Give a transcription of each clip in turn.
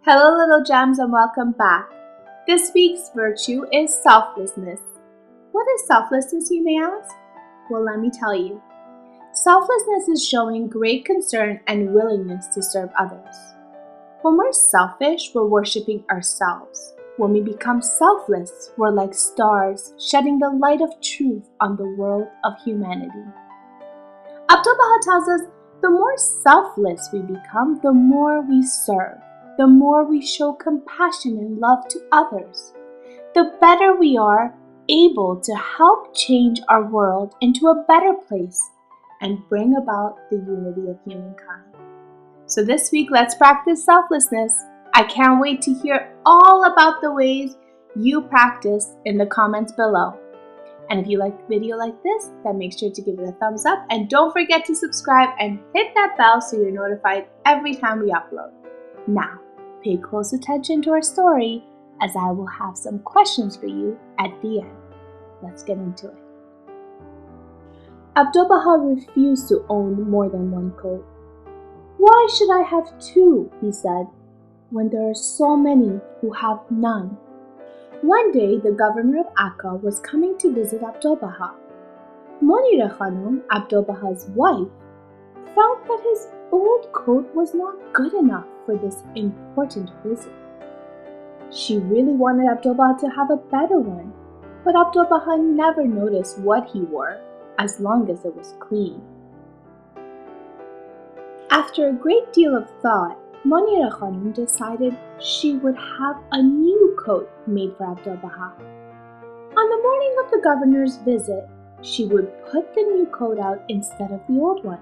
Hello little gems and welcome back. This week's virtue is selflessness. What is selflessness, you may ask? Well, let me tell you. Selflessness is showing great concern and willingness to serve others. When we're selfish, we're worshiping ourselves. When we become selfless, we're like stars shedding the light of truth on the world of humanity. Abdul-Baha tells us the more selfless we become, the more we serve. The more we show compassion and love to others, the better we are able to help change our world into a better place and bring about the unity of humankind. So this week, let's practice selflessness. I can't wait to hear all about the ways you practice in the comments below. And if you like a video like this, then make sure to give it a thumbs up and don't forget to subscribe and hit that bell so you're notified every time we upload. Now, pay close attention to our story as I will have some questions for you at the end. Let's get into it. Abdul-Baha refused to own more than one coat. "Why should I have two?" he said, "when there are so many who have none." One day, the governor of Akka was coming to visit Abdul-Baha. Munira Khanum, Abdul-Baha's wife, felt that his old coat was not good enough for this important visit. She really wanted Abdul-Baha to have a better one, but Abdul-Baha never noticed what he wore as long as it was clean. After a great deal of thought, Munira Khanum decided she would have a new coat made for Abdul-Baha. On the morning of the governor's visit, she would put the new coat out instead of the old one.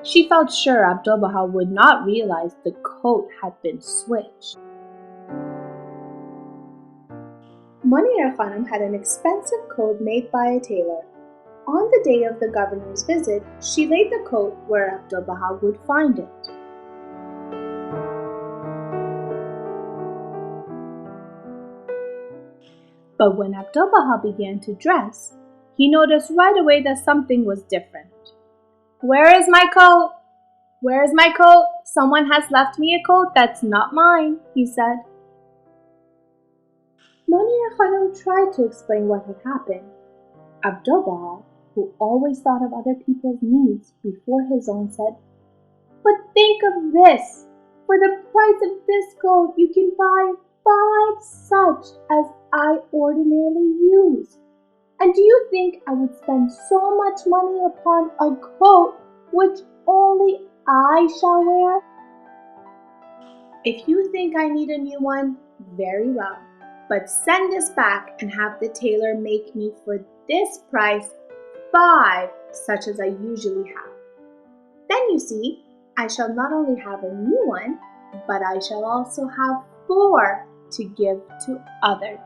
She felt sure Abdul-Baha would not realize the coat had been switched. Munira Khanum had an expensive coat made by a tailor. On the day of the governor's visit, she laid the coat where Abdul-Baha would find it. But when Abdul-Baha began to dress, he noticed right away that something was different. "Where is my coat? Where is my coat? Someone has left me a coat that's not mine," he said. Munira Khanum tried to explain what had happened. Abdul-Baha, who always thought of other people's needs before his own, said, "But think of this. For the price of this coat, you can buy 5 such as I ordinarily use. And do you think I would spend so much money upon a coat which only I shall wear? If you think I need a new one, very well. But send this back and have the tailor make me for this price 5 such as I usually have. Then you see, I shall not only have a new one, but I shall also have 4 to give to others."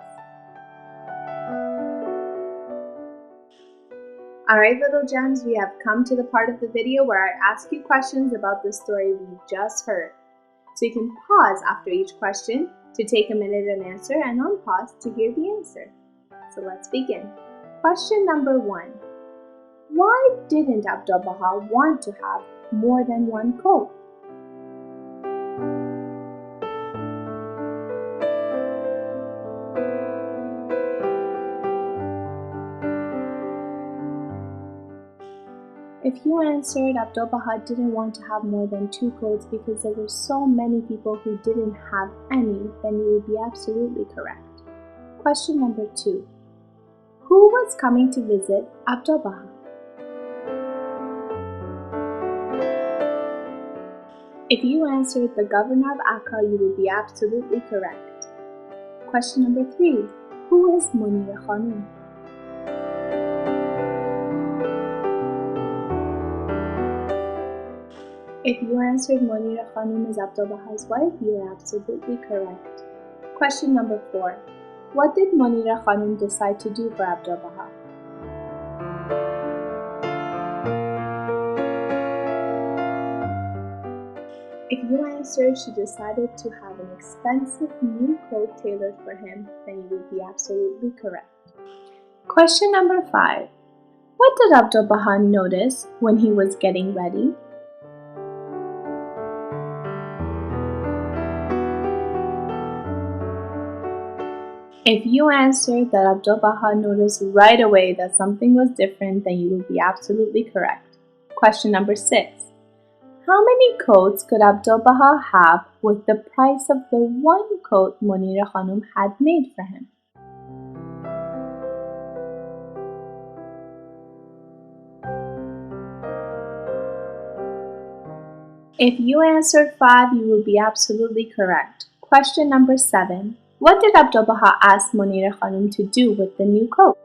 Alright little gems, we have come to the part of the video where I ask you questions about the story we just heard. So you can pause after each question to take a minute and answer, and unpause to hear the answer. So let's begin. Question number 1. Why didn't Abdul-Baha want to have more than one coat? If you answered Abdul-Baha didn't want to have more than 2 coats because there were so many people who didn't have any, then you would be absolutely correct. Question number 2. Who was coming to visit Abdul-Baha? If you answered the governor of Akka, you would be absolutely correct. Question number 3. Who is Munira Khanum? If you answered Munira Khanum is Abdul-Baha's wife, you are absolutely correct. Question number 4. What did Munira Khanum decide to do for Abdul-Baha? If you answered she decided to have an expensive new coat tailored for him, then you would be absolutely correct. Question number 5. What did Abdul-Baha notice when he was getting ready? If you answered that Abdul-Baha noticed right away that something was different, then you would be absolutely correct. Question number 6. How many coats could Abdul-Baha have with the price of the one coat Munira Khanum had made for him? If you answered 5, you would be absolutely correct. Question number 7. What did Abdul-Baha ask Munira Khanum to do with the new coat?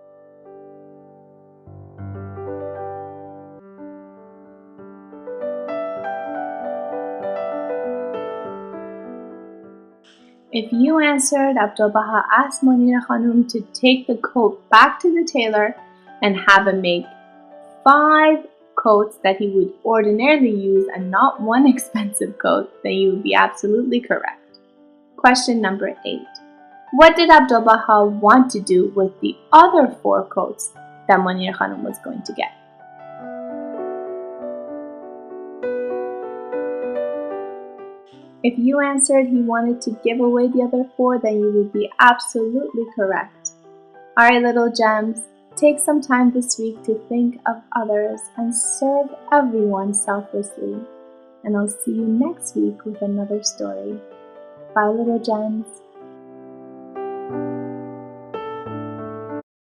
If you answered, Abdul-Baha asked Munira Khanum to take the coat back to the tailor and have him make 5 coats that he would ordinarily use and not one expensive coat, then you would be absolutely correct. Question number 8. What did Abdul-Baha want to do with the other 4 coats that Munira Khanum was going to get? If you answered he wanted to give away the other 4, then you would be absolutely correct. Alright, little gems, take some time this week to think of others and serve everyone selflessly. And I'll see you next week with another story. Bye, little gems.